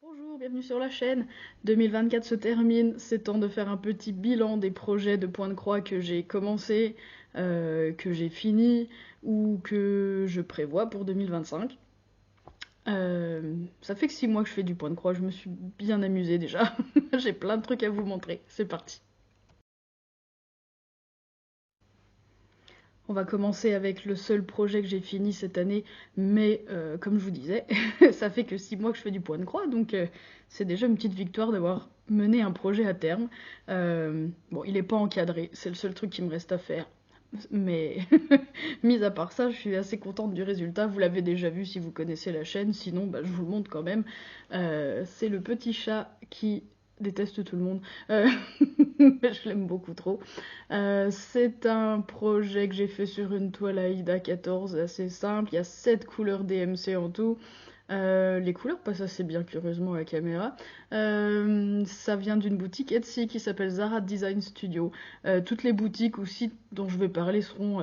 Bonjour, bienvenue sur la chaîne. 2024 se termine, c'est temps de faire un petit bilan des projets de Point de Croix que j'ai commencé, que j'ai fini ou que je prévois pour 2025. Ça fait que 6 mois que je fais du Point de Croix, je me suis bien amusée déjà. J'ai plein de trucs à vous montrer, c'est parti. On va commencer avec le seul projet que j'ai fini cette année, mais comme je vous disais, ça fait que 6 mois que je fais du Point de Croix, donc c'est déjà une petite victoire d'avoir mené un projet à terme. Bon, il n'est pas encadré, c'est le seul truc qui me reste à faire. Mais mis à part ça, je suis assez contente du résultat. Vous l'avez déjà vu si vous connaissez la chaîne, sinon bah, je vous le montre quand même. C'est le petit chat qui déteste tout le monde. Je l'aime beaucoup trop. C'est un projet que j'ai fait sur une toile AIDA 14 assez simple. Il y a 7 couleurs DMC en tout. Les couleurs passent assez bien, curieusement, à la caméra. Ça vient d'une boutique Etsy qui s'appelle Zara Design Studio. Toutes les boutiques ou sites dont je vais parler seront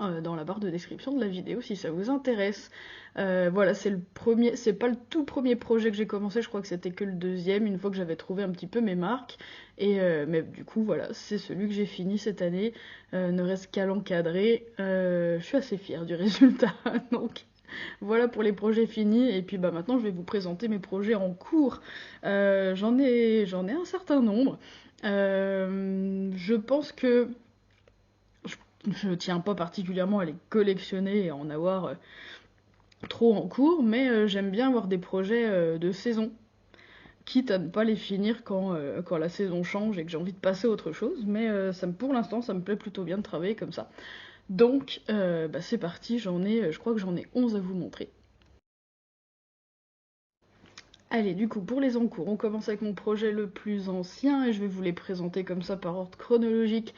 dans la barre de description de la vidéo si ça vous intéresse. Voilà, c'est le premier, c'est pas le tout premier projet que j'ai commencé, je crois que c'était que le deuxième, une fois que j'avais trouvé un petit peu mes marques. Mais du coup, voilà, c'est celui que j'ai fini cette année. Ne reste qu'à l'encadrer. Je suis assez fière du résultat, donc voilà pour les projets finis. Et puis bah maintenant, je vais vous présenter mes projets en cours. J'en ai un certain nombre. Je pense que je tiens pas particulièrement à les collectionner et à en avoir trop en cours, mais j'aime bien avoir des projets de saison, quitte à ne pas les finir quand la saison change et que j'ai envie de passer à autre chose, mais pour l'instant ça me plaît plutôt bien de travailler comme ça. Donc bah, c'est parti, je crois que j'en ai 11 à vous montrer. Allez, du coup, pour les encours, on commence avec mon projet le plus ancien et je vais vous les présenter comme ça par ordre chronologique.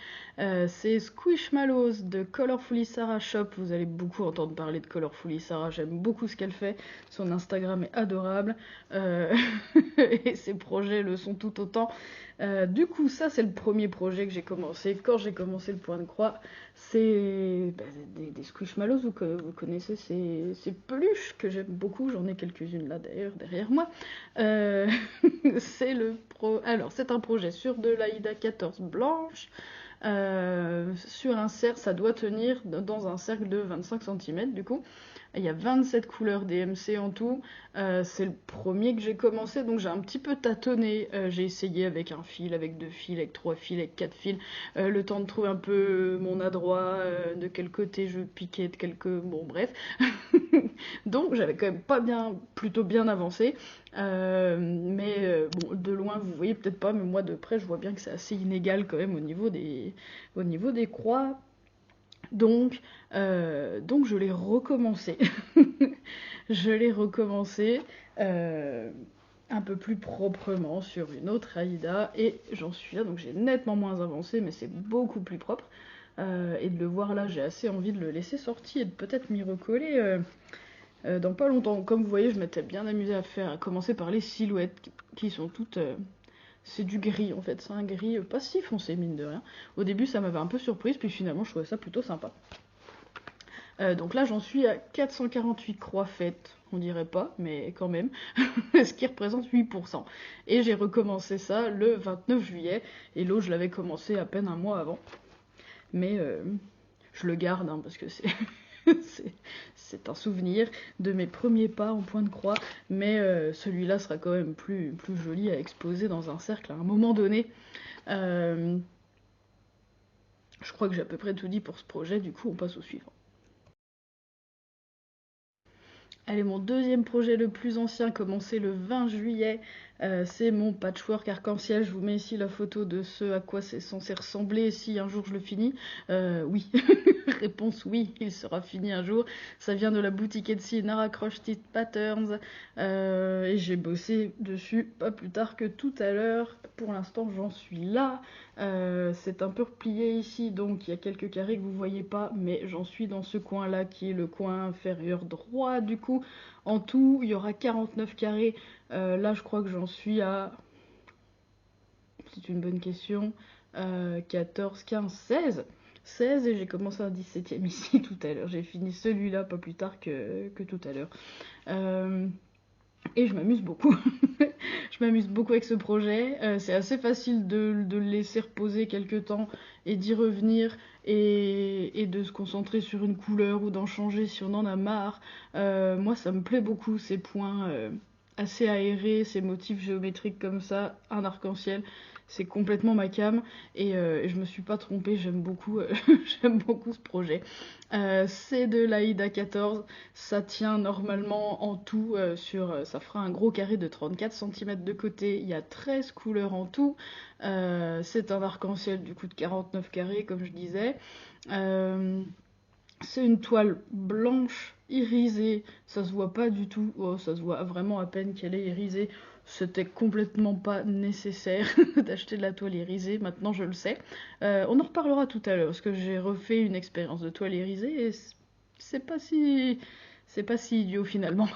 C'est Squishmallows de Colorfully Sarah Shop. Vous allez beaucoup entendre parler de Colorfully Sarah, j'aime beaucoup ce qu'elle fait. Son Instagram est adorable et ses projets le sont tout autant. Du coup, ça, c'est le premier projet que j'ai commencé. Quand j'ai commencé le Point de Croix, c'est bah, des Squishmallows, vous connaissez ces peluches que j'aime beaucoup. J'en ai quelques-unes là d'ailleurs derrière moi. Euh, Alors, c'est un projet sur de l'Aïda 14 blanche. Sur un cercle, ça doit tenir dans un cercle de 25 cm du coup. Il y a 27 couleurs DMC en tout. C'est le premier que j'ai commencé, donc j'ai un petit peu tâtonné. J'ai essayé avec un fil, avec 2 fils, avec 3 fils, avec 4 fils. Le temps de trouver un peu mon adroit, de quel côté je piquais, de quel... Bon, bref. Donc j'avais quand même pas bien, plutôt bien avancé. Bon, de loin vous voyez peut-être pas, mais moi de près je vois bien que c'est assez inégal quand même au niveau des croix. Donc je l'ai recommencé. Je l'ai recommencé un peu plus proprement sur une autre Aïda et j'en suis là. Donc j'ai nettement moins avancé, mais c'est beaucoup plus propre. Et de le voir là, j'ai assez envie de le laisser sortir et de peut-être m'y recoller dans pas longtemps. Comme vous voyez, je m'étais bien amusée à commencer par les silhouettes qui sont toutes. C'est du gris en fait, c'est un gris pas si foncé mine de rien. Au début ça m'avait un peu surprise, puis finalement je trouvais ça plutôt sympa. Donc là j'en suis à 448 croix faites, on dirait pas, mais quand même, ce qui représente 8%. Et j'ai recommencé ça le 29 juillet, et l'autre je l'avais commencé à peine un mois avant. Mais je le garde hein, parce que c'est un souvenir de mes premiers pas en point de croix, mais celui-là sera quand même plus joli à exposer dans un cercle à un moment donné. Euh, je crois que j'ai à peu près tout dit pour ce projet, du coup on passe au suivant. Allez, mon deuxième projet le plus ancien, commencé le 20 juillet, c'est mon patchwork arc-en-ciel. Je vous mets ici la photo de ce à quoi c'est censé ressembler si un jour je le finis. Oui, réponse oui, il sera fini un jour. Ça vient de la boutique Etsy Nara Crochet Patterns et j'ai bossé dessus pas plus tard que tout à l'heure. Pour l'instant, j'en suis là. C'est un peu replié ici, donc il y a quelques carrés que vous voyez pas, mais j'en suis dans ce coin-là qui est le coin inférieur droit. Du coup, en tout, il y aura 49 carrés. Là, je crois que j'en suis à... C'est une bonne question. 14, 15, 16. 16 et j'ai commencé un 17ème ici tout à l'heure. J'ai fini celui-là pas plus tard que tout à l'heure. Et je m'amuse beaucoup. Je m'amuse beaucoup avec ce projet. C'est assez facile de le laisser reposer quelques temps et d'y revenir et de se concentrer sur une couleur ou d'en changer si on en a marre. Moi, ça me plaît beaucoup ces points assez aérés, ces motifs géométriques comme ça, un arc-en-ciel. C'est complètement ma came et je me suis pas trompée, j'aime beaucoup, j'aime beaucoup ce projet. C'est de l'Aïda 14, ça tient normalement en tout ça fera un gros carré de 34 cm de côté, il y a 13 couleurs en tout. C'est un arc-en-ciel du coup de 49 carrés comme je disais. Euh, c'est une toile blanche irisée, ça se voit pas du tout, oh, ça se voit vraiment à peine qu'elle est irisée. C'était complètement pas nécessaire d'acheter de la toile irisée, maintenant je le sais. On en reparlera tout à l'heure, parce que j'ai refait une expérience de toile irisée et c'est pas si... C'est pas si idiot finalement.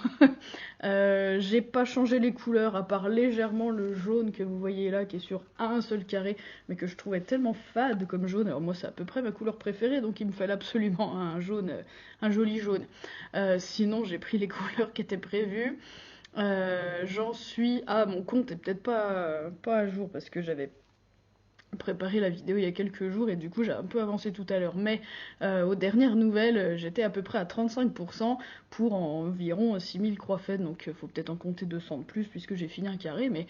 J'ai pas changé les couleurs, à part légèrement le jaune que vous voyez là, qui est sur un seul carré, mais que je trouvais tellement fade comme jaune. Alors moi c'est à peu près ma couleur préférée, donc il me fallait absolument un jaune, un joli jaune. Sinon j'ai pris les couleurs qui étaient prévues. J'en suis à mon compte est peut-être pas à jour parce que j'avais préparé la vidéo il y a quelques jours et du coup j'ai un peu avancé tout à l'heure. Mais aux dernières nouvelles, j'étais à peu près à 35% pour environ 6000 croix faites. Donc faut peut-être en compter 200 de plus puisque j'ai fini un carré. Mais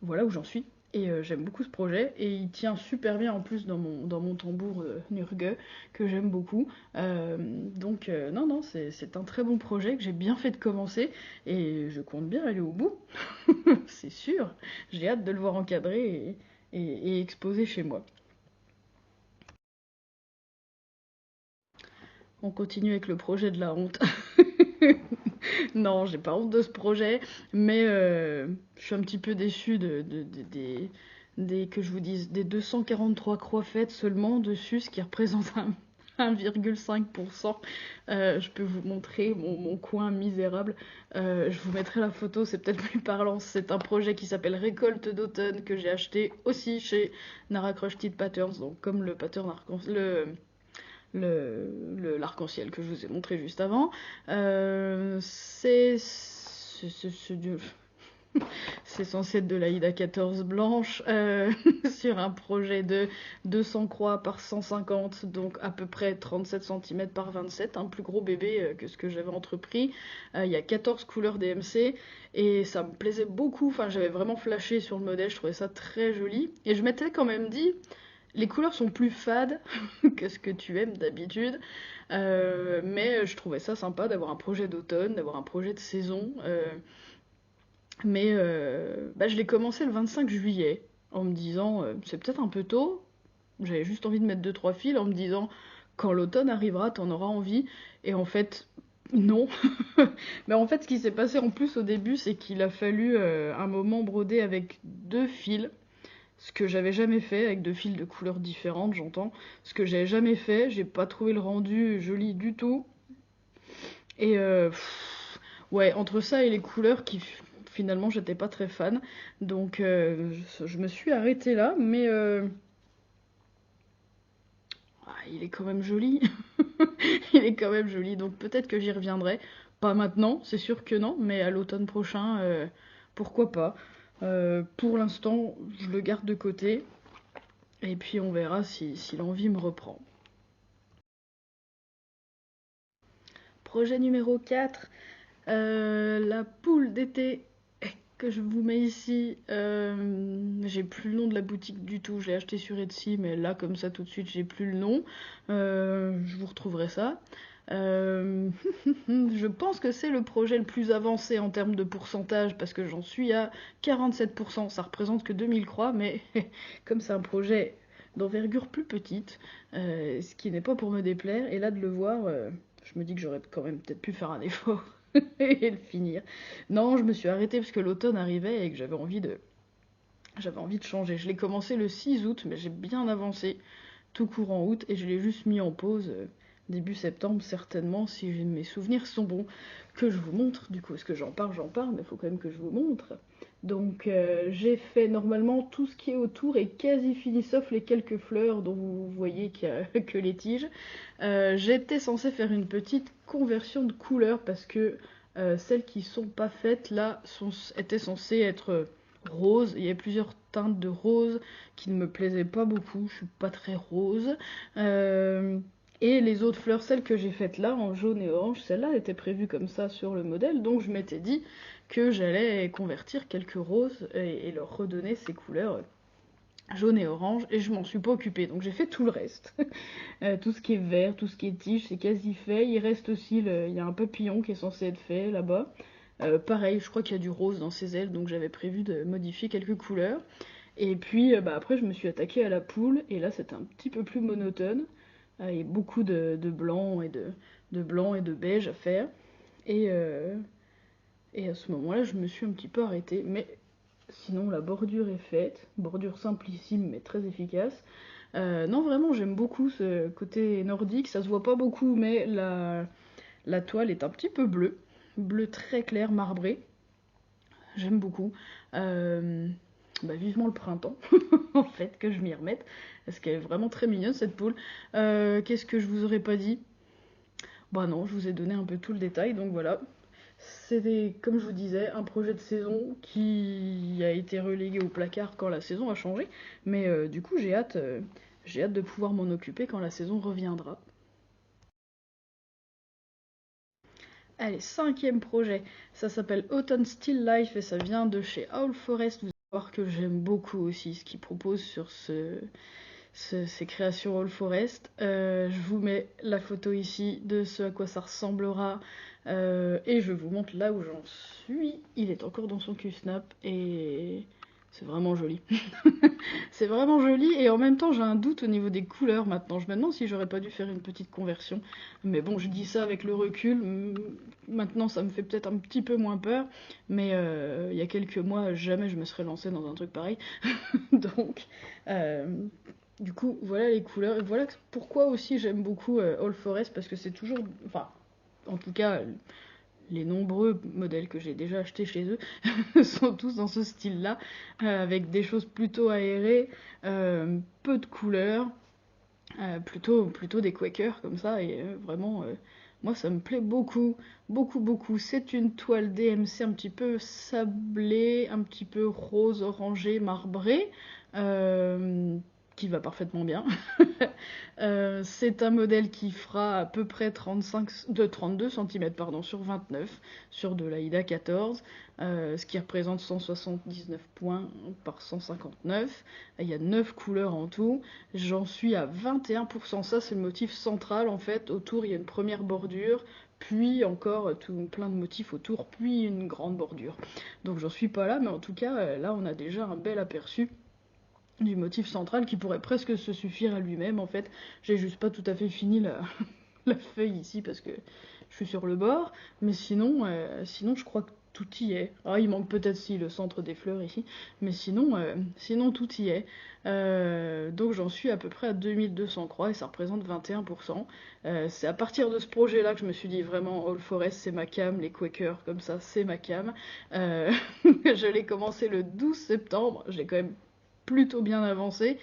voilà où j'en suis. Et j'aime beaucoup ce projet et il tient super bien en plus dans mon tambour Nurgue que j'aime beaucoup. Non, non, c'est un très bon projet que j'ai bien fait de commencer et je compte bien aller au bout, c'est sûr. J'ai hâte de le voir encadré et exposé chez moi. On continue avec le projet de la honte. Non, j'ai pas honte de ce projet, mais je suis un petit peu déçue que je vous dise, des 243 croix faites seulement dessus, ce qui représente un 1,5%. Je peux vous montrer mon coin misérable. Je vous mettrai la photo, c'est peut-être plus parlant. C'est un projet qui s'appelle Récolte d'automne que j'ai acheté aussi chez Nara Crushed Patterns, donc comme le pattern l'arc-en-ciel que je vous ai montré juste avant. C'est censé être de l'Aïda 14 blanche sur un projet de 200 croix par 150, donc à peu près 37 cm par 27, un plus gros bébé que ce que j'avais entrepris. Il y a 14 couleurs DMC et ça me plaisait beaucoup, enfin j'avais vraiment flashé sur le modèle, je trouvais ça très joli. Et je m'étais quand même dit, les couleurs sont plus fades que ce que tu aimes d'habitude, mais je trouvais ça sympa d'avoir un projet d'automne, d'avoir un projet de saison. Je l'ai commencé le 25 juillet en me disant c'est peut-être un peu tôt. J'avais juste envie de mettre deux trois fils en me disant quand l'automne arrivera, t'en auras envie. Et en fait, non. Mais en fait, ce qui s'est passé en plus au début, c'est qu'il a fallu un moment broder avec deux fils. Ce que j'avais jamais fait, avec deux fils de couleurs différentes, j'entends. Ce que j'avais jamais fait, j'ai pas trouvé le rendu joli du tout. Et ouais, entre ça et les couleurs qui finalement j'étais pas très fan. Donc je me suis arrêtée là, mais il est quand même joli. Il est quand même joli, donc peut-être que j'y reviendrai. Pas maintenant, c'est sûr que non, mais à l'automne prochain, pourquoi pas. Pour l'instant, je le garde de côté. Et puis on verra si l'envie me reprend. Projet numéro 4, la poule d'été que je vous mets ici. J'ai plus le nom de la boutique du tout, j'ai acheté sur Etsy, mais là comme ça tout de suite j'ai plus le nom. Je vous retrouverai ça. Je pense que c'est le projet le plus avancé en termes de pourcentage parce que j'en suis à 47%. Ça représente que 2000 croix, mais comme c'est un projet d'envergure plus petite, ce qui n'est pas pour me déplaire, et là de le voir, je me dis que j'aurais quand même peut-être pu faire un effort et le finir. Non, je me suis arrêtée parce que l'automne arrivait et que j'avais envie de changer. Je l'ai commencé le 6 août, mais j'ai bien avancé tout courant août et je l'ai juste mis en pause début septembre certainement si mes souvenirs sont bons. Que je vous montre du coup, parce que j'en parle, mais il faut quand même que je vous montre. Donc j'ai fait normalement tout ce qui est autour est quasi fini sauf les quelques fleurs dont vous voyez qu'il n'y a que les tiges. J'étais censée faire une petite conversion de couleur parce que Celles qui sont pas faites là étaient censées être roses. Il y avait plusieurs teintes de rose qui ne me plaisaient pas beaucoup, je suis pas très rose. Et les autres fleurs, celles que j'ai faites là, en jaune et orange, celle-là était prévue comme ça sur le modèle, donc je m'étais dit que j'allais convertir quelques roses et leur redonner ces couleurs jaune et orange, et je m'en suis pas occupée, donc j'ai fait tout le reste. Tout ce qui est vert, tout ce qui est tige, c'est quasi fait. Il reste aussi, il y a un papillon qui est censé être fait là-bas. Pareil, je crois qu'il y a du rose dans ses ailes, donc j'avais prévu de modifier quelques couleurs. Et puis après, je me suis attaquée à la poule, et là c'est un petit peu plus monotone. Il y a beaucoup de blanc de blanc et de beige à faire. Et, euh, et à ce moment-là, je me suis un petit peu arrêtée. Mais sinon, la bordure est faite. Bordure simplissime, mais très efficace. Non, vraiment, j'aime beaucoup ce côté nordique. Ça se voit pas beaucoup, mais la toile est un petit peu bleue. Bleu très clair, marbré. J'aime beaucoup. Vivement le printemps, en fait, que je m'y remette. Parce qu'elle est vraiment très mignonne, cette poule. Qu'est-ce que je vous aurais pas dit? Bah non, je vous ai donné un peu tout le détail, donc voilà. C'était, comme je vous disais, un projet de saison qui a été relégué au placard quand la saison a changé. Mais du coup, j'ai hâte de pouvoir m'en occuper quand la saison reviendra. Allez, cinquième projet. Ça s'appelle Autumn Still Life et ça vient de chez Owl Forest. Vous allez voir que j'aime beaucoup aussi ce qu'ils proposent sur ces créations All Forest. Je vous mets la photo ici de ce à quoi ça ressemblera et je vous montre là où j'en suis. Il est encore dans son Q-Snap et c'est vraiment joli. C'est vraiment joli et en même temps j'ai un doute au niveau des couleurs maintenant. Je me demande si j'aurais pas dû faire une petite conversion. Mais bon, je dis ça avec le recul. Maintenant ça me fait peut-être un petit peu moins peur. Mais il y a quelques mois, jamais je me serais lancée dans un truc pareil. Donc... euh, du coup, voilà les couleurs. Et voilà pourquoi aussi j'aime beaucoup All Forest, parce que c'est toujours. Enfin, en tout cas, les nombreux modèles que j'ai déjà achetés chez eux sont tous dans ce style-là, avec des choses plutôt aérées, peu de couleurs, plutôt des Quakers comme ça, et vraiment. Moi, ça me plaît beaucoup, beaucoup, beaucoup. C'est une toile DMC un petit peu sablée, un petit peu rose, orangé, marbré. Qui va parfaitement bien. C'est un modèle qui fera à peu près 32 cm sur 29 sur de l'Aïda 14, ce qui représente 179 points par 159. Il y a 9 couleurs en tout. J'en suis à 21%. Ça, c'est le motif central en fait. Autour, il y a une première bordure, puis encore plein de motifs autour, puis une grande bordure. Donc j'en suis pas là, mais en tout cas, là, on a déjà un bel aperçu du motif central qui pourrait presque se suffire à lui-même en fait. J'ai juste pas tout à fait fini la feuille ici parce que je suis sur le bord, mais sinon je crois que tout y est. Ah, il manque peut-être si le centre des fleurs ici, mais sinon tout y est. Donc j'en suis à peu près à 2200 croix et ça représente 21%. C'est à partir de ce projet-là que je me suis dit vraiment All Forest c'est ma cam, les Quakers comme ça c'est ma cam. Je l'ai commencé le 12 septembre, j'ai quand même plutôt bien avancé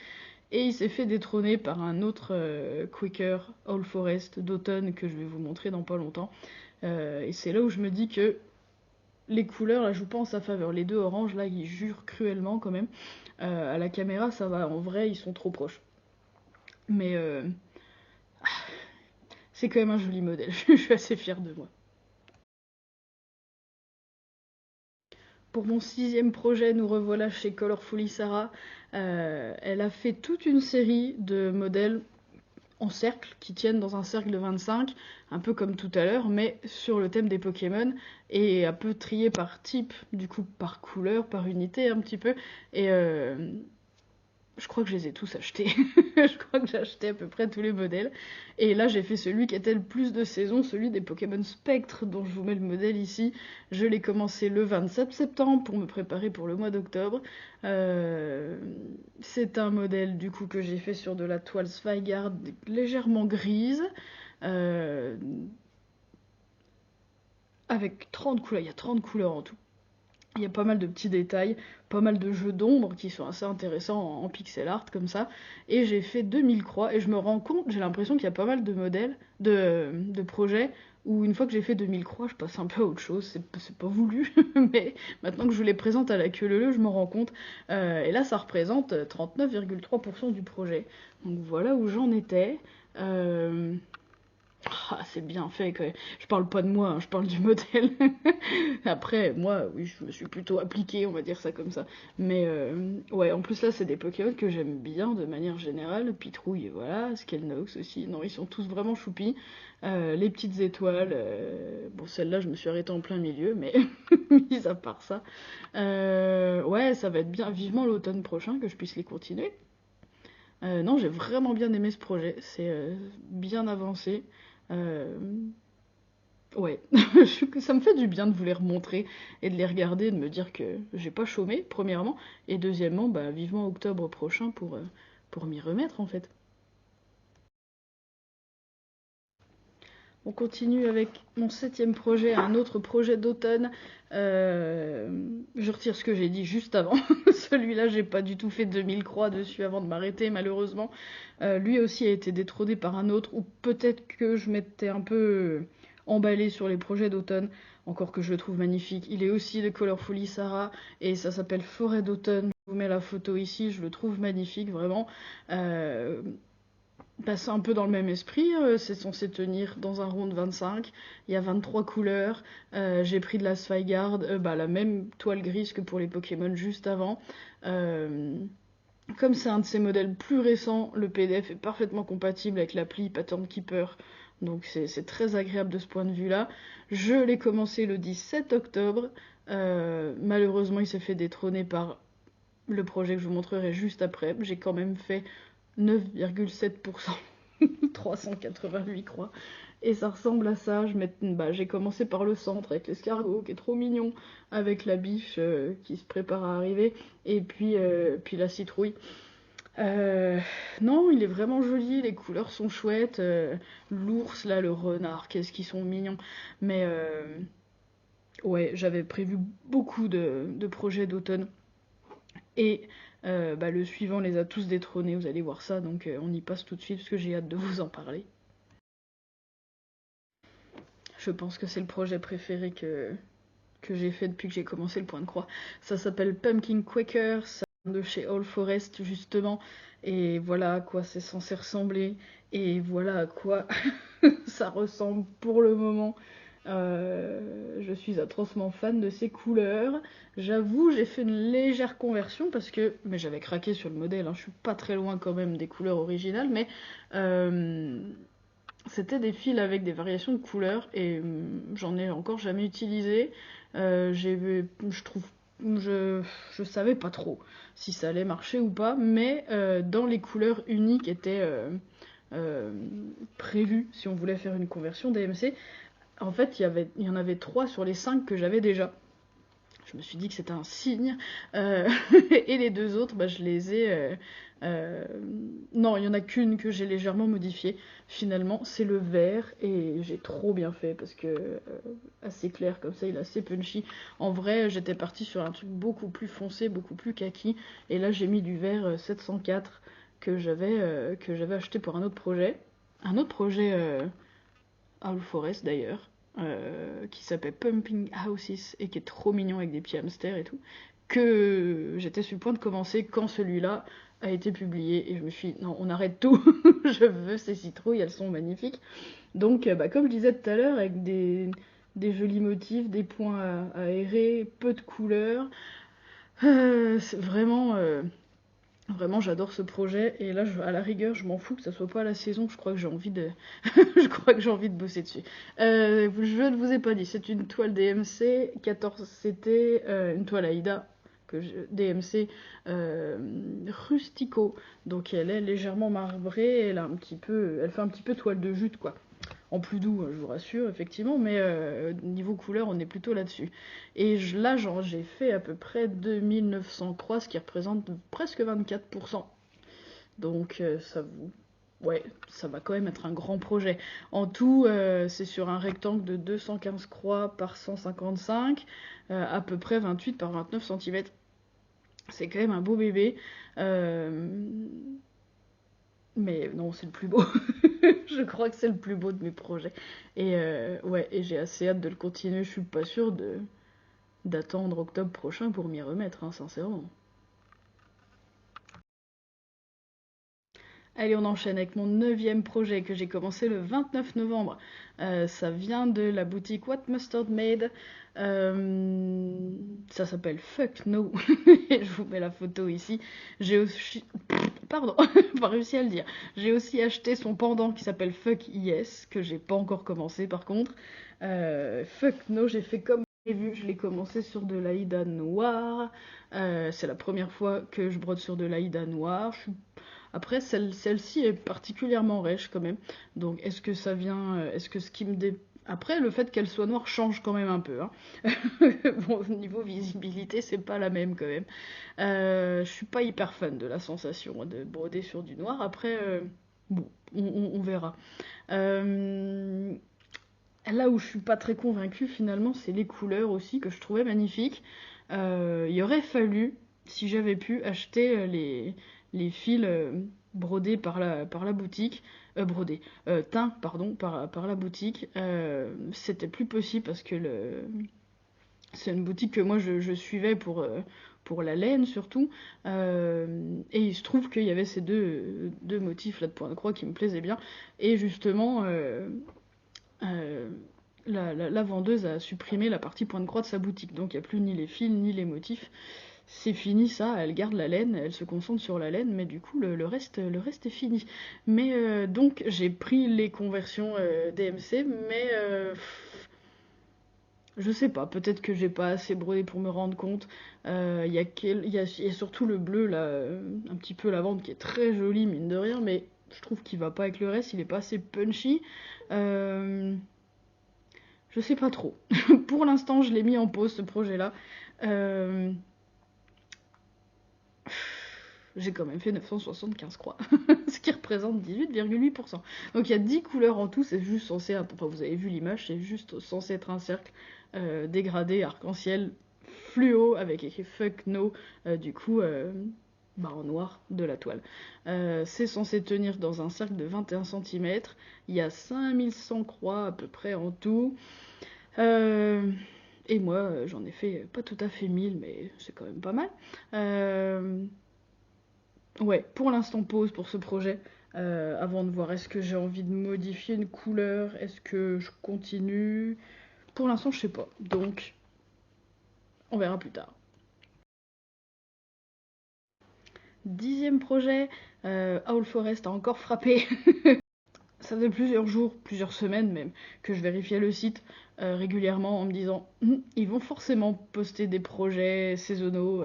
et il s'est fait détrôner par un autre Quaker All Forest d'automne que je vais vous montrer dans pas longtemps. Et c'est là où je me dis que les couleurs là jouent pas en sa faveur. Les deux oranges là ils jurent cruellement quand même. À la caméra ça va, en vrai ils sont trop proches. Mais c'est quand même un joli modèle, je suis assez fière de moi. Pour mon sixième projet, nous revoilà chez Colorfully Sarah. Elle a fait toute une série de modèles en cercle, qui tiennent dans un cercle de 25, un peu comme tout à l'heure, mais sur le thème des Pokémon, et un peu trié par type, du coup par couleur, par unité un petit peu, et je crois que je les ai tous achetés. Je crois que j'ai acheté à peu près tous les modèles. Et là, j'ai fait celui qui était le plus de saison, celui des Pokémon Spectre, dont je vous mets le modèle ici. Je l'ai commencé le 27 septembre pour me préparer pour le mois d'octobre. C'est un modèle du coup que j'ai fait sur de la toile Zweigart légèrement grise. euh, Avec 30 couleurs, il y a 30 couleurs en tout. Il y a pas mal de petits détails, pas mal de jeux d'ombre qui sont assez intéressants en pixel art comme ça. Et j'ai fait 2000 croix et je me rends compte, j'ai l'impression qu'il y a pas mal de modèles, de projets où une fois que j'ai fait 2000 croix, je passe un peu à autre chose. C'est pas voulu, mais maintenant que je les présente à la queue leu leu, je m'en rends compte. Et là, ça représente 39,3% du projet. Donc voilà où j'en étais. Euh, Ah, c'est bien fait, que je parle pas de moi, hein, je parle du modèle. Après, moi, oui, je me suis plutôt appliquée, on va dire ça comme ça. Mais ouais, en plus là, c'est des Pokémon que j'aime bien de manière générale. Pitrouille, voilà, Skelnox aussi. Non, ils sont tous vraiment choupis. Les petites étoiles, bon, celle-là, je me suis arrêtée en plein milieu, mais mis à part ça. Ouais, ça va être bien, vivement l'automne prochain que je puisse les continuer. Non, j'ai vraiment bien aimé ce projet, c'est bien avancé. Euh, ouais, ça me fait du bien de vous les remontrer et de les regarder, de me dire que j'ai pas chômé, premièrement, et deuxièmement, bah, vivement octobre prochain pour m'y remettre en fait. On continue avec mon septième projet, un autre projet d'automne. Je retire ce que j'ai dit juste avant. Celui-là, j'ai pas du tout fait 2000 croix dessus avant de m'arrêter, malheureusement. Lui aussi a été détrôné par un autre, ou peut-être que je m'étais un peu emballée sur les projets d'automne, encore que je le trouve magnifique. Il est aussi de Colorfully Sarah, et ça s'appelle Forêt d'automne. Je vous mets la photo ici, je le trouve magnifique, vraiment. Euh, Bah, c'est un peu dans le même esprit, c'est censé tenir dans un rond de 25, il y a 23 couleurs, j'ai pris de la Skyguard, bah, la même toile grise que pour les Pokémon juste avant. Euh, Comme c'est un de ces modèles plus récents, le PDF est parfaitement compatible avec l'appli Pattern Keeper, donc c'est très agréable de ce point de vue-là. Je l'ai commencé le 17 octobre, malheureusement il s'est fait détrôner par le projet que je vous montrerai juste après, j'ai quand même fait 9,7%. 388 croix. Et ça ressemble à ça. J'ai commencé par le centre avec l'escargot qui est trop mignon, avec la biche qui se prépare à arriver, et puis la citrouille. Non, il est vraiment joli, les couleurs sont chouettes. L'ours, là, le renard, qu'est-ce qu'ils sont mignons. Mais ouais, j'avais prévu beaucoup de projets d'automne. Et bah, le suivant les a tous détrônés, vous allez voir ça, donc on y passe tout de suite parce que j'ai hâte de vous en parler. Je pense que c'est le projet préféré que j'ai fait depuis que j'ai commencé le point de croix. Ça s'appelle Pumpkin Quaker, ça vient de chez All Forest justement, et voilà à quoi c'est censé ressembler, et voilà à quoi ça ressemble pour le moment. Je suis atrocement fan de ces couleurs. J'avoue, j'ai fait une légère conversion parce que, mais j'avais craqué sur le modèle, hein, je suis pas très loin quand même des couleurs originales, mais euh, c'était des fils avec des variations de couleurs et j'en ai encore jamais utilisé. Je trouve, je savais pas trop si ça allait marcher ou pas, mais dans les couleurs uniques étaient euh, prévues si on voulait faire une conversion DMC. En fait, il y en avait 3 sur les 5 que j'avais déjà. Je me suis dit que c'était un signe. Euh, et les deux autres, bah, je les ai. Euh, non, il y en a qu'une que j'ai légèrement modifiée. Finalement, c'est le vert et j'ai trop bien fait parce que assez clair comme ça, il est assez punchy. En vrai, j'étais partie sur un truc beaucoup plus foncé, beaucoup plus kaki. Et là, j'ai mis du vert 704 que j'avais acheté pour un autre projet. Un autre projet Owl Forest d'ailleurs, qui s'appelle Pumping Houses et qui est trop mignon avec des petits hamsters et tout, que j'étais sur le point de commencer quand celui-là a été publié et je me suis dit non, on arrête tout, je veux ces citrouilles, elles sont magnifiques. Donc bah, comme je disais tout à l'heure, avec des jolis motifs, des points à aérer, peu de couleurs, c'est vraiment vraiment, j'adore ce projet et là, à la rigueur, je m'en fous que ça soit pas la saison. Je crois que j'ai envie de, je crois que j'ai envie de bosser dessus. Je ne vous ai pas dit, c'est une toile DMC 14. C'était une toile Aïda DMC rustico. Donc elle est légèrement marbrée. Elle fait un petit peu toile de jute quoi. En plus doux, je vous rassure, effectivement, mais niveau couleur, on est plutôt là-dessus. Et là, j'ai fait à peu près 2900 croix, ce qui représente presque 24%. Donc, ça vous ouais, ça va quand même être un grand projet. En tout, c'est sur un rectangle de 215 croix par 155, à peu près 28 par 29 centimètres. C'est quand même un beau bébé. Euh, Mais non, c'est le plus beau. Je crois que c'est le plus beau de mes projets. Et ouais, et j'ai assez hâte de le continuer. Je suis pas sûre de d'attendre octobre prochain pour m'y remettre, hein, sincèrement. Allez, on enchaîne avec mon neuvième projet que j'ai commencé le 29 novembre. Ça vient de la boutique What Mustard Made. Ça s'appelle Fuck No. Je vous mets la photo ici. J'ai aussi... Pardon, pas réussi à le dire. J'ai aussi acheté son pendant qui s'appelle Fuck Yes, que j'ai pas encore commencé par contre. Fuck No, j'ai fait comme prévu. Je l'ai commencé sur de l'Aïda noire. C'est la première fois que je brode sur de l'Aïda noire. Après, celle-ci est particulièrement rêche quand même. Donc, est-ce que ça vient. Est-ce que ce qui me dé... Après, le fait qu'elle soit noire change quand même un peu. Hein. Bon, au niveau visibilité, c'est pas la même quand même. Je suis pas hyper fan de la sensation de broder sur du noir. Après, bon, on verra. Euh, Là où je suis pas très convaincue finalement, c'est les couleurs aussi que je trouvais magnifiques. Il aurait fallu, si j'avais pu, acheter les fils brodés par la boutique, brodés, teints, pardon, par la boutique. C'était plus possible parce que c'est une boutique que moi je suivais pour la laine surtout. Et il se trouve qu'il y avait ces deux motifs là de point de croix qui me plaisaient bien. Et justement, euh, la vendeuse a supprimé la partie point de croix de sa boutique. Donc il n'y a plus ni les fils ni les motifs. C'est fini ça, elle garde la laine, elle se concentre sur la laine, mais du coup le reste est fini. Mais donc j'ai pris les conversions DMC, mais je sais pas, peut-être que j'ai pas assez brodé pour me rendre compte. Il y a surtout le bleu là, un petit peu lavande qui est très joli mine de rien, mais je trouve qu'il va pas avec le reste, il est pas assez punchy. Euh, je sais pas trop. Pour l'instant, je l'ai mis en pause ce projet-là. Euh, J'ai quand même fait 975 croix, ce qui représente 18,8%. Donc il y a 10 couleurs en tout, c'est juste censé, enfin vous avez vu l'image, c'est juste censé être un cercle dégradé, arc-en-ciel, fluo, avec écrit fuck no, du coup, en noir de la toile. C'est censé tenir dans un cercle de 21 cm, il y a 5100 croix à peu près en tout. Euh, et moi, j'en ai fait pas tout à fait 1000, mais c'est quand même pas mal. Euh, Ouais, pour l'instant pause pour ce projet. Avant de voir est-ce que j'ai envie de modifier une couleur, est-ce que je continue. Pour l'instant, je sais pas. Donc, on verra plus tard. Dixième projet, Owl Forest a encore frappé. Ça fait plusieurs jours, plusieurs semaines même, que je vérifiais le site régulièrement en me disant ils vont forcément poster des projets saisonnaux,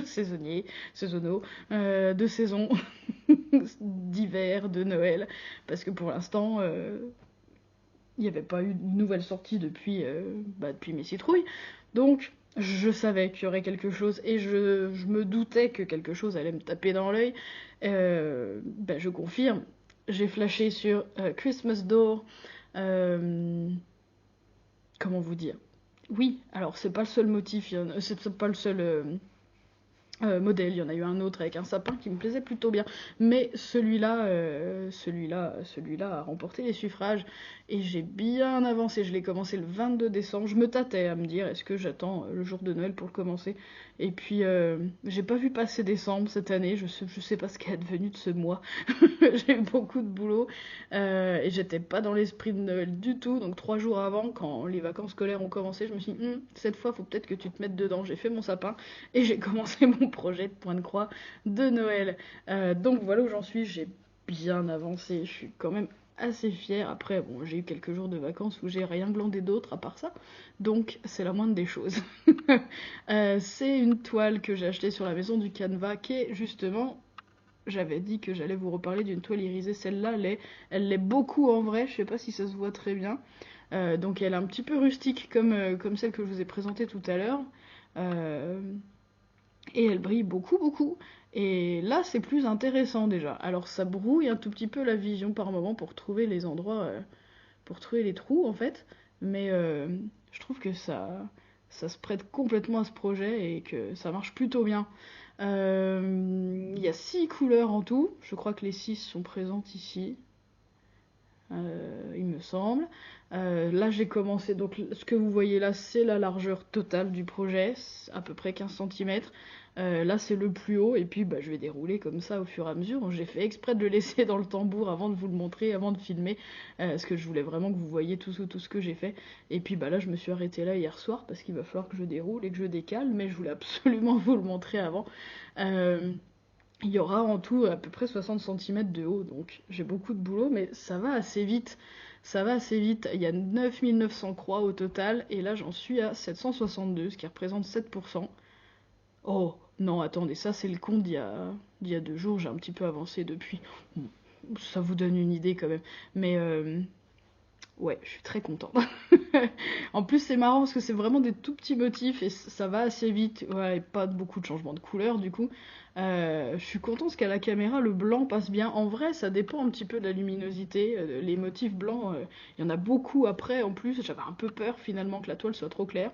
saisonniers, saisonnaux, de saison, d'hiver, de Noël, parce que pour l'instant, il n'y avait pas eu de nouvelle sortie depuis mes citrouilles. Donc, je savais qu'il y aurait quelque chose et je me doutais que quelque chose allait me taper dans l'œil. Je confirme, j'ai flashé sur Christmas Door. Euh, Comment vous dire? Oui, alors c'est pas le seul motif, c'est pas le seul modèle. Il y en a eu un autre avec un sapin qui me plaisait plutôt bien. Mais celui-là a remporté les suffrages et j'ai bien avancé. Je l'ai commencé le 22 décembre. Je me tâtais à me dire est-ce que j'attends le jour de Noël pour le commencer. Et puis j'ai pas vu passer décembre cette année. Je sais pas ce qui est advenu de ce mois. J'ai eu beaucoup de boulot et j'étais pas dans l'esprit de Noël du tout. Donc 3 jours avant, quand les vacances scolaires ont commencé, je me suis dit cette fois, faut peut-être que tu te mettes dedans. J'ai fait mon sapin et j'ai commencé mon projet de point de croix de Noël. Donc voilà où j'en suis. J'ai bien avancé. Je suis quand même assez fière. Après, bon, j'ai eu quelques jours de vacances où j'ai rien glandé d'autre à part ça. Donc c'est la moindre des choses. C'est une toile que j'ai achetée sur la maison du Canva qui est justement j'avais dit que j'allais vous reparler d'une toile irisée. Celle-là, elle l'est beaucoup en vrai. Je sais pas si ça se voit très bien. Donc elle est un petit peu rustique comme celle que je vous ai présentée tout à l'heure. Euh, et elle brille beaucoup, beaucoup. Et là, c'est plus intéressant déjà. Alors ça brouille un tout petit peu la vision par moment pour trouver les endroits, pour trouver les trous en fait. Mais je trouve que ça se prête complètement à ce projet et que ça marche plutôt bien. Il y a 6 couleurs en tout. Je crois que les 6 sont présentes ici. Il me semble. Là, j'ai commencé, donc ce que vous voyez là, c'est la largeur totale du projet, à peu près 15 cm. Là, c'est le plus haut, et puis bah, je vais dérouler comme ça au fur et à mesure. Donc, j'ai fait exprès de le laisser dans le tambour avant de vous le montrer, avant de filmer, parce que je voulais vraiment que vous voyiez tout ce que j'ai fait. Et puis bah, là, je me suis arrêtée là hier soir, parce qu'il va falloir que je déroule et que je décale, mais je voulais absolument vous le montrer avant. Il y aura en tout à peu près 60 cm de haut, donc j'ai beaucoup de boulot, mais ça va assez vite. Ça va assez vite. Il y a 9900 croix au total, et là j'en suis à 762, ce qui représente 7%. Oh, non, attendez, ça c'est le compte d'il y a 2 jours, j'ai un petit peu avancé depuis. Bon, ça vous donne une idée quand même. Mais ouais, je suis très contente. En plus, c'est marrant parce que c'est vraiment des tout petits motifs et ça va assez vite. Ouais, et pas beaucoup de changements de couleur du coup. Je suis contente parce qu'à la caméra, le blanc passe bien. En vrai, ça dépend un petit peu de la luminosité. Les motifs blancs, il y en a beaucoup après en plus. J'avais un peu peur finalement que la toile soit trop claire.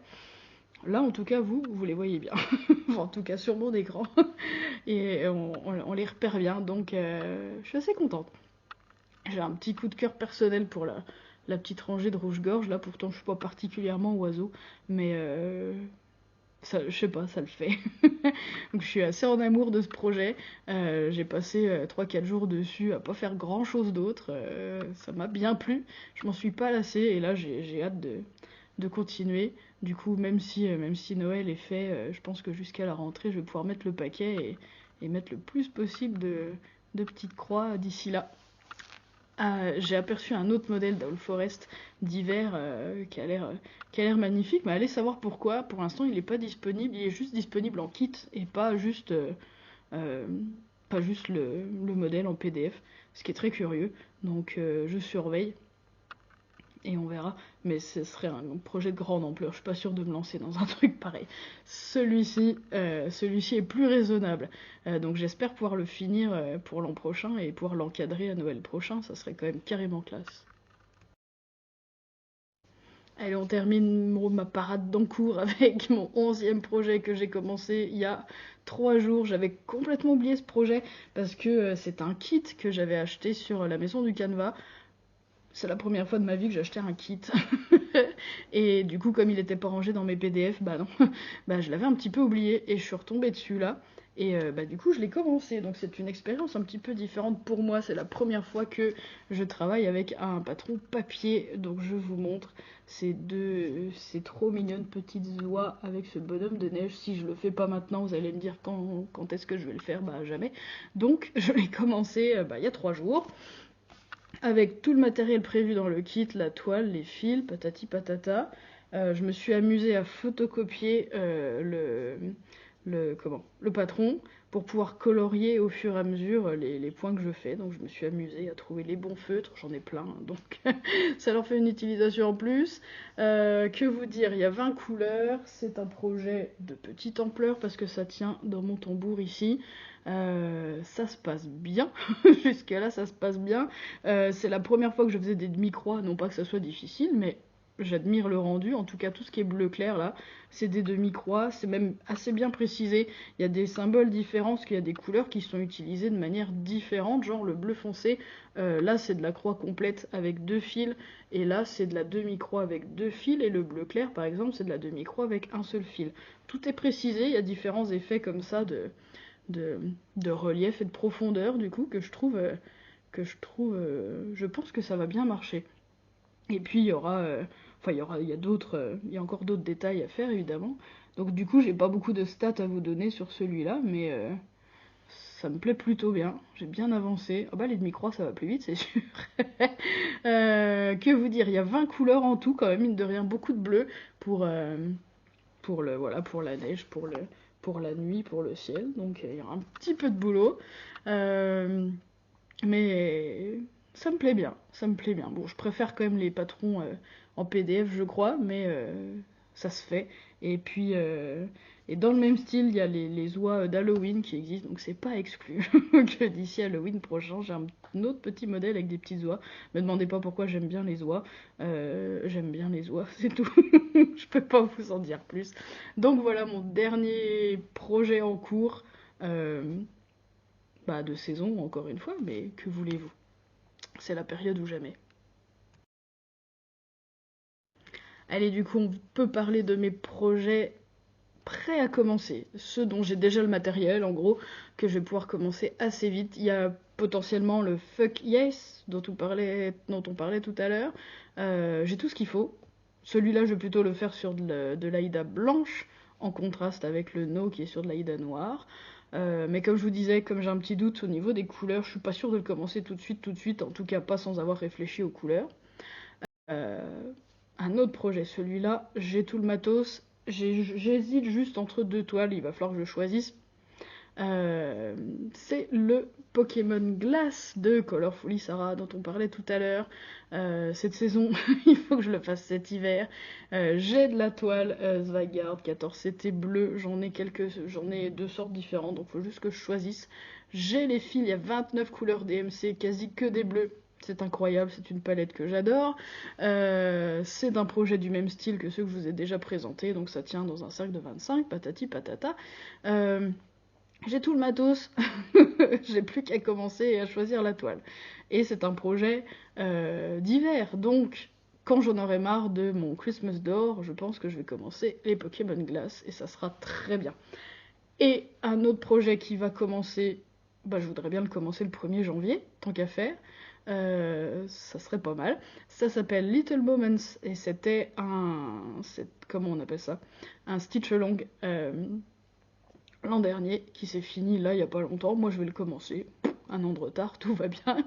Là, en tout cas, vous les voyez bien. Enfin, en tout cas, sur mon écran. Et on les repère bien. Donc, je suis assez contente. J'ai un petit coup de cœur personnel pour la petite rangée de rouge-gorge. Là, pourtant, je suis pas particulièrement oiseau, mais ça, je sais pas, ça le fait. Donc, je suis assez en amour de ce projet. J'ai passé 3-4 jours dessus à pas faire grand-chose d'autre. Ça m'a bien plu. Je m'en suis pas lassée et là, j'ai hâte de continuer. Du coup, même si Noël est fait, je pense que jusqu'à la rentrée, je vais pouvoir mettre le paquet et mettre le plus possible de petites croix d'ici là. J'ai aperçu un autre modèle d'Owl Forest d'hiver qui a l'air magnifique, mais allez savoir pourquoi. Pour l'instant, il n'est pas disponible, il est juste disponible en kit et euh, pas juste le modèle en PDF, ce qui est très curieux. Donc je surveille et on verra. Mais ce serait un projet de grande ampleur. Je suis pas sûre de me lancer dans un truc pareil. Celui-ci est plus raisonnable. Donc j'espère pouvoir le finir pour l'an prochain et pouvoir l'encadrer à Noël prochain. Ça serait quand même carrément classe. Allez, on termine ma parade d'encours avec mon 11e projet que j'ai commencé il y a 3 jours. J'avais complètement oublié ce projet parce que c'est un kit que j'avais acheté sur la maison du Canva. C'est la première fois de ma vie que j'achetais un kit. Et du coup, comme il était pas rangé dans mes PDF, bah non, bah je l'avais un petit peu oublié et je suis retombée dessus là. Et bah du coup, je l'ai commencé. Donc c'est une expérience un petit peu différente pour moi. C'est la première fois que je travaille avec un patron papier. Donc je vous montre ces trop mignonnes petites oies avec ce bonhomme de neige. Si je le fais pas maintenant, vous allez me dire quand est-ce que je vais le faire. Bah jamais. Donc je l'ai commencé il y a 3 jours avec tout le matériel prévu dans le kit, la toile, les fils, patati patata. Je me suis amusée à photocopier le patron pour pouvoir colorier au fur et à mesure les points que je fais. Donc je me suis amusée à trouver les bons feutres, j'en ai plein, donc ça leur fait une utilisation en plus. Que vous dire, il y a 20 couleurs, c'est un projet de petite ampleur parce que ça tient dans mon tambour ici. Ça se passe bien, jusqu'à là ça se passe bien. C'est la première fois que je faisais des demi-croix, non pas que ça soit difficile, mais j'admire le rendu. En tout cas, tout ce qui est bleu clair là, c'est des demi-croix, c'est même assez bien précisé. Il y a des symboles différents, parce qu'il y a des couleurs qui sont utilisées de manière différente, genre le bleu foncé, là c'est de la croix complète avec 2 fils, et là c'est de la demi-croix avec 2 fils, et le bleu clair par exemple c'est de la demi-croix avec un seul fil. Tout est précisé, il y a différents effets comme ça de, de relief et de profondeur du coup je pense que ça va bien marcher. Et puis il y aura, il y a encore d'autres détails à faire évidemment. Donc du coup j'ai pas beaucoup de stats à vous donner sur celui-là, mais ça me plaît plutôt bien. J'ai bien avancé. Ah bah les demi-croix ça va plus vite c'est sûr. Que vous dire, il y a 20 couleurs en tout quand même, mine de rien, beaucoup de bleu pour, pour la neige, pour la nuit, pour le ciel. Donc il y aura un petit peu de boulot. Euh, mais ça me plaît bien, ça me plaît bien. Bon, je préfère quand même les patrons en PDF, je crois, mais ça se fait. Et puis, Et dans le même style, il y a les oies d'Halloween qui existent, donc c'est pas exclu que d'ici Halloween prochain, j'ai un autre petit modèle avec des petites oies. Me demandez pas pourquoi j'aime bien les oies. J'aime bien les oies, c'est tout. Je peux pas vous en dire plus. Donc voilà mon dernier projet en cours. De saison, encore une fois, mais que voulez-vous? C'est la période ou jamais. Allez, du coup, on peut parler de mes projets prêts à commencer. Ceux dont j'ai déjà le matériel, en gros, que je vais pouvoir commencer assez vite. Il y a potentiellement le Fuck Yes, dont on parlait tout à l'heure. J'ai tout ce qu'il faut. Celui-là, je vais plutôt le faire sur de l'Aïda blanche, en contraste avec le No qui est sur de l'Aïda noire. Mais comme je vous disais, comme j'ai un petit doute au niveau des couleurs, je suis pas sûre de le commencer tout de suite, en tout cas pas sans avoir réfléchi aux couleurs. Euh, un autre projet, celui-là, j'ai tout le matos, j'hésite juste entre deux toiles, il va falloir que je choisisse. C'est le Pokémon Glace de Colorfully Sarah dont on parlait tout à l'heure. Cette saison, il faut que je le fasse cet hiver. J'ai de la toile Zweigart 14 CT bleu, j'en ai deux sortes différentes, donc il faut juste que je choisisse. J'ai les fils, il y a 29 couleurs DMC, quasi que des bleus. C'est incroyable, c'est une palette que j'adore. C'est un projet du même style que ceux que je vous ai déjà présentés, donc ça tient dans un sac de 25, patati patata. J'ai tout le matos, j'ai plus qu'à commencer et à choisir la toile. Et c'est un projet d'hiver, donc quand j'en aurai marre de mon Christmas d'or, je pense que je vais commencer les Pokémon Glace et ça sera très bien. Et un autre projet qui va commencer, je voudrais bien le commencer le 1er janvier, tant qu'à faire. Ça serait pas mal. Ça s'appelle Little Moments et c'était comment on appelle ça? Un stitch along l'an dernier qui s'est fini là il y a pas longtemps. Moi je vais le commencer. Un an de retard, tout va bien.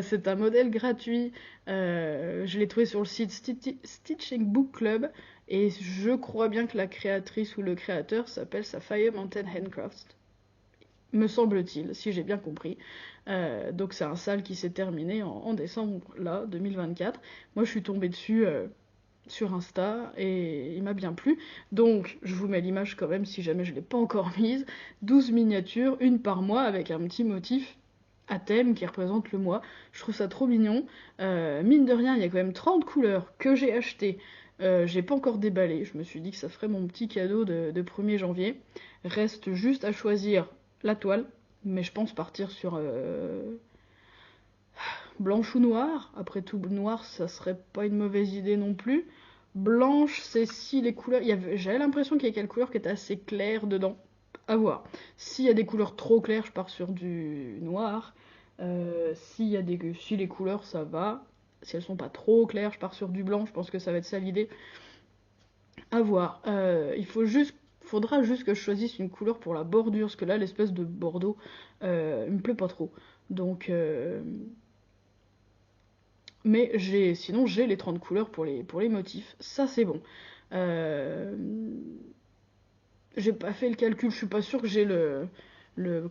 C'est un modèle gratuit. Je l'ai trouvé sur le site Stitching Book Club et je crois bien que la créatrice ou le créateur s'appelle Sapphire Mountain Handcrafts. Me semble-t-il, si j'ai bien compris. Donc c'est un sale qui s'est terminé en décembre, là, 2024. Moi je suis tombée dessus sur Insta et il m'a bien plu. Donc je vous mets l'image quand même si jamais je ne l'ai pas encore mise. 12 miniatures, une par mois avec un petit motif à thème qui représente le mois. Je trouve ça trop mignon. Mine de rien, il y a quand même 30 couleurs que j'ai achetées. J'ai pas encore déballé. Je me suis dit que ça ferait mon petit cadeau de 1er janvier. Reste juste à choisir la toile, mais je pense partir sur blanche ou noire. Après tout, noir, ça serait pas une mauvaise idée non plus. Blanche, c'est si les couleurs... J'avais l'impression qu'il y avait quelques couleurs qui étaient assez claires dedans. À voir. S'il y a des couleurs trop claires, je pars sur du noir. Si les couleurs, ça va. Si elles sont pas trop claires, je pars sur du blanc. Je pense que ça va être ça l'idée. À voir. Faudra juste que je choisisse une couleur pour la bordure, parce que là, l'espèce de bordeaux, il me plaît pas trop. Donc, mais sinon, j'ai les 30 couleurs pour les motifs. Ça, c'est bon. J'ai pas fait le calcul, je suis pas sûre que j'ai le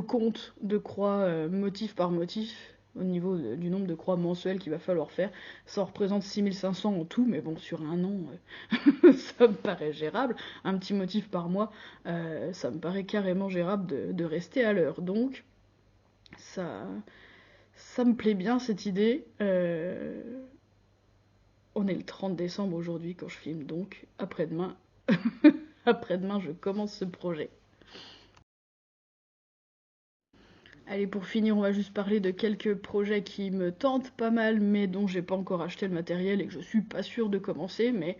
compte de croix motif par motif au niveau du nombre de croix mensuelles qu'il va falloir faire. Ça représente 6500 en tout, mais bon, sur un an, ça me paraît gérable. Un petit motif par mois, ça me paraît carrément gérable de rester à l'heure. Donc, ça me plaît bien cette idée. On est le 30 décembre aujourd'hui quand je filme, donc après-demain, après-demain, je commence ce projet. Allez, pour finir, on va juste parler de quelques projets qui me tentent pas mal, mais dont j'ai pas encore acheté le matériel et que je suis pas sûre de commencer, mais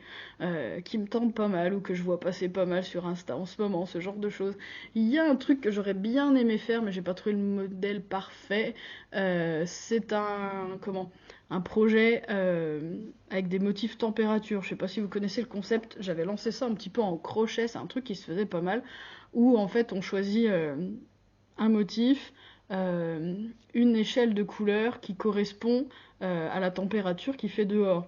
qui me tentent pas mal ou que je vois passer pas mal sur Insta en ce moment, ce genre de choses. Il y a un truc que j'aurais bien aimé faire, mais j'ai pas trouvé le modèle parfait. C'est un projet avec des motifs température. Je sais pas si vous connaissez le concept. J'avais lancé ça un petit peu en crochet. C'est un truc qui se faisait pas mal, où en fait on choisit un motif, une échelle de couleurs qui correspond à la température qui fait dehors.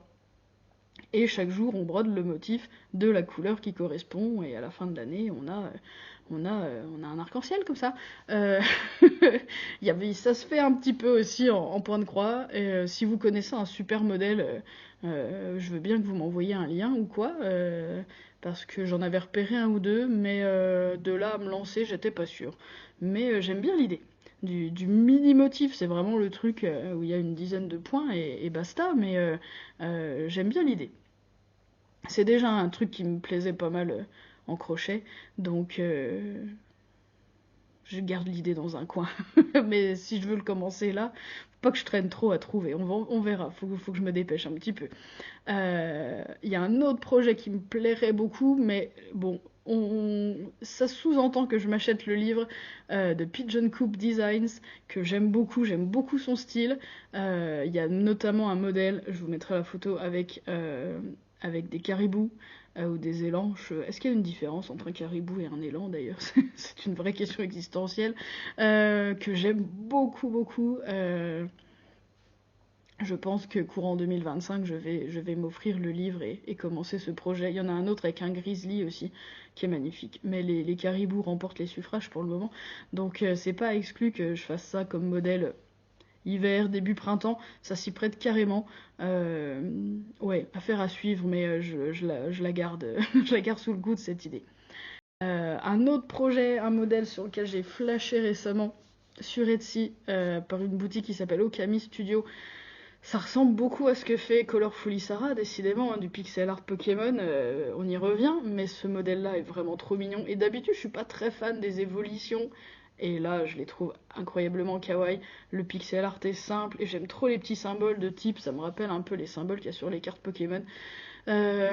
Et chaque jour, on brode le motif de la couleur qui correspond, et à la fin de l'année, on a un arc-en-ciel comme ça. Ça se fait un petit peu aussi en point de croix. Et si vous connaissez un super modèle Je veux bien que vous m'envoyiez un lien ou quoi, parce que j'en avais repéré un ou deux, mais de là à me lancer, j'étais pas sûre. Mais j'aime bien l'idée. Du mini-motif, c'est vraiment le truc où il y a une dizaine de points et basta, mais j'aime bien l'idée. C'est déjà un truc qui me plaisait pas mal en crochet, donc je garde l'idée dans un coin. Mais si je veux le commencer là, faut pas que je traîne trop à trouver. On verra, faut que je me dépêche un petit peu. Il y a un autre projet qui me plairait beaucoup, mais bon, ça sous-entend que je m'achète le livre de Pigeon Coop Designs, que j'aime beaucoup son style. Il y a notamment un modèle, je vous mettrai la photo, avec des caribous ou des élans. Est-ce qu'il y a une différence entre un caribou et un élan d'ailleurs? C'est une vraie question existentielle que j'aime beaucoup. Je pense que courant 2025, je vais m'offrir le livre et commencer ce projet. Il y en a un autre avec un grizzly aussi, qui est magnifique. Mais les caribous remportent les suffrages pour le moment. Donc c'est pas exclu que je fasse ça comme modèle hiver, début printemps. Ça s'y prête carrément. Ouais, affaire à suivre, mais je la garde, je la garde sous le coude, cette idée. Un autre projet, un modèle sur lequel j'ai flashé récemment sur Etsy par une boutique qui s'appelle Okami Studio. Ça ressemble beaucoup à ce que fait Colorfully Sarah, décidément, hein, du pixel art Pokémon, on y revient, mais ce modèle-là est vraiment trop mignon. Et d'habitude, je suis pas très fan des évolutions, et là, je les trouve incroyablement kawaii. Le pixel art est simple, et j'aime trop les petits symboles de type, ça me rappelle un peu les symboles qu'il y a sur les cartes Pokémon. Euh,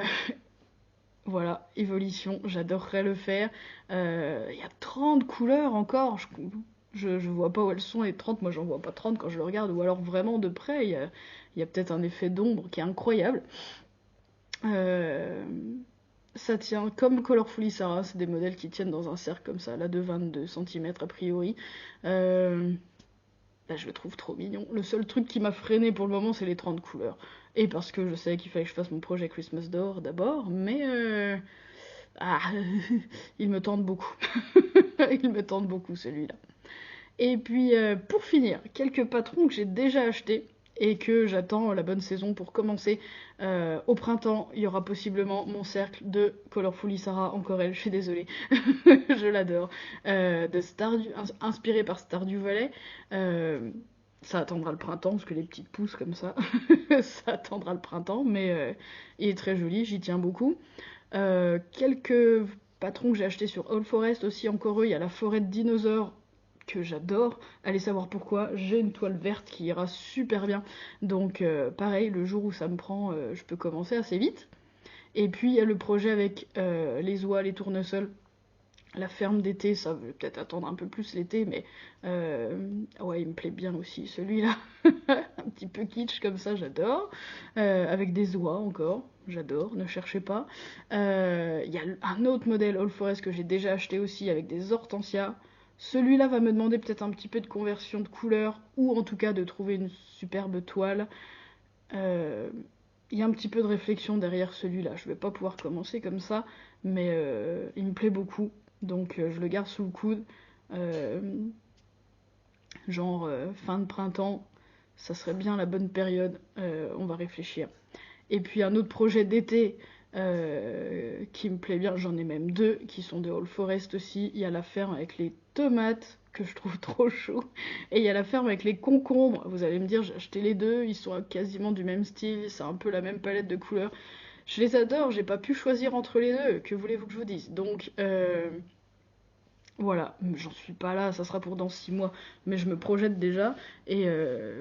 voilà, évolution, j'adorerais le faire. Il y a 30 couleurs encore, je vois pas où elles sont les 30, moi j'en vois pas 30 quand je le regarde, ou alors vraiment de près, il y a peut-être un effet d'ombre qui est incroyable. Euh, Ça tient comme Colorfully Sarah, c'est des modèles qui tiennent dans un cercle comme ça, là de 22 cm a priori. Euh, Là, je le trouve trop mignon. Le seul truc qui m'a freiné pour le moment, c'est les 30 couleurs. Et parce que je savais qu'il fallait que je fasse mon projet Christmas d'or d'abord, mais ah, il me tente beaucoup. Il me tente beaucoup celui-là. Et puis pour finir, quelques patrons que j'ai déjà achetés et que j'attends la bonne saison pour commencer. Au printemps, il y aura possiblement mon cercle de Colorfully Sarah, encore elle, je suis désolée, je l'adore, inspiré par Stardew Valley. Euh, Ça attendra le printemps, parce que les petites pousses comme ça, ça attendra le printemps, mais il est très joli, j'y tiens beaucoup. Quelques patrons que j'ai achetés sur All Forest aussi, encore eux, il y a la forêt de dinosaures que j'adore. Allez savoir pourquoi, j'ai une toile verte qui ira super bien. Donc pareil, le jour où ça me prend, je peux commencer assez vite. Et puis il y a le projet avec les oies, les tournesols. La ferme d'été, ça veut peut-être attendre un peu plus l'été, mais ouais, il me plaît bien aussi celui-là. Un petit peu kitsch comme ça, j'adore. Avec des oies encore, j'adore, ne cherchez pas. Il y a un autre modèle All Forest que j'ai déjà acheté aussi avec des hortensias. Celui-là va me demander peut-être un petit peu de conversion de couleur, ou en tout cas de trouver une superbe toile. Euh, Il y a un petit peu de réflexion derrière celui-là. Je vais pas pouvoir commencer comme ça, mais il me plaît beaucoup. Donc je le garde sous le coude. Euh, Genre fin de printemps, ça serait bien la bonne période. On va réfléchir. Et puis un autre projet d'été qui me plaît bien, j'en ai même deux qui sont de All Forest aussi. Il y a la ferme avec les tomates que je trouve trop chaud. Et il y a la ferme avec les concombres. Vous allez me dire, j'ai acheté les deux, ils sont quasiment du même style, c'est un peu la même palette de couleurs. Je les adore, j'ai pas pu choisir entre les deux, que voulez-vous que je vous dise? Donc voilà, j'en suis pas là, ça sera pour dans 6 mois, mais je me projette déjà, et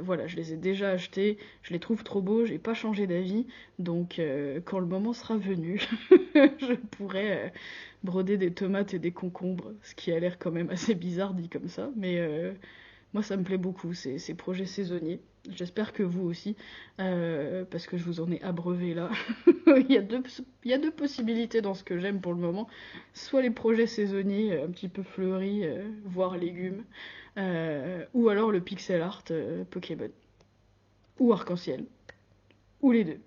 voilà, je les ai déjà achetés, je les trouve trop beaux, j'ai pas changé d'avis, donc quand le moment sera venu, je pourrai broder des tomates et des concombres, ce qui a l'air quand même assez bizarre dit comme ça, mais moi ça me plaît beaucoup, ces projets saisonniers. J'espère que vous aussi, parce que je vous en ai abreuvé là. Il y a deux possibilités dans ce que j'aime pour le moment. Soit les projets saisonniers, un petit peu fleuris, voire légumes, ou alors le pixel art Pokémon. Ou arc-en-ciel. Ou les deux.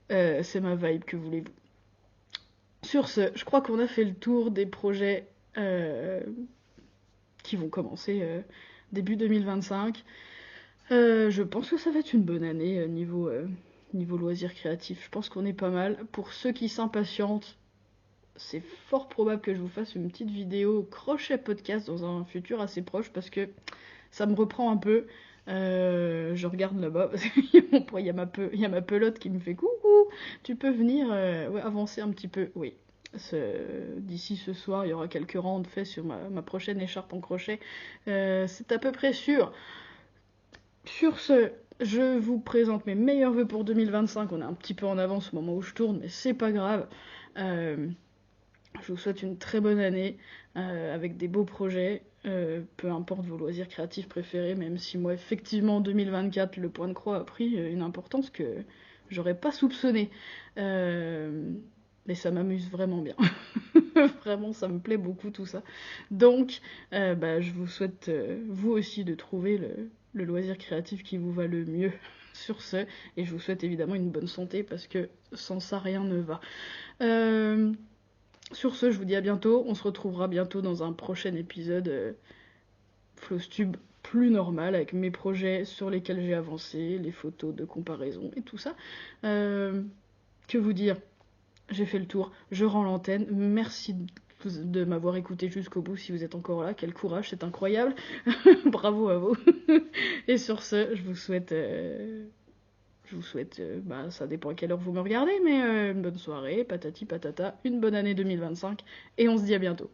C'est ma vibe, que voulez-vous. Sur ce, je crois qu'on a fait le tour des projets qui vont commencer début 2025. Je pense que ça va être une bonne année niveau loisirs créatifs. Je pense qu'on est pas mal. Pour ceux qui s'impatientent, c'est fort probable que je vous fasse une petite vidéo crochet podcast dans un futur assez proche parce que ça me reprend un peu. Je regarde là-bas parce qu'il y a ma pelote qui me fait coucou, tu peux venir ouais, avancer un petit peu. Oui. D'ici ce soir, il y aura quelques rounds faits sur ma prochaine écharpe en crochet. C'est à peu près sûr. Sur ce, je vous présente mes meilleurs vœux pour 2025. On est un petit peu en avance au moment où je tourne, mais c'est pas grave. Euh, je vous souhaite une très bonne année avec des beaux projets. Peu importe vos loisirs créatifs préférés, même si moi, effectivement, en 2024, le point de croix a pris une importance que j'aurais pas soupçonnée. Mais ça m'amuse vraiment bien. Vraiment, ça me plaît beaucoup tout ça. Donc, bah, je vous souhaite, vous aussi, de trouver le loisir créatif qui vous va le mieux sur ce. Et je vous souhaite évidemment une bonne santé parce que sans ça, rien ne va. Euh, sur ce, je vous dis à bientôt. On se retrouvera bientôt dans un prochain épisode Flowstube plus normal avec mes projets sur lesquels j'ai avancé, les photos de comparaison et tout ça. Que vous dire? J'ai fait le tour, je rends l'antenne. Merci de m'avoir écouté jusqu'au bout si vous êtes encore là. Quel courage, c'est incroyable. Bravo à vous. Et sur ce, je vous souhaite, bah, ça dépend à quelle heure vous me regardez, mais une bonne soirée, patati patata, une bonne année 2025, et on se dit à bientôt.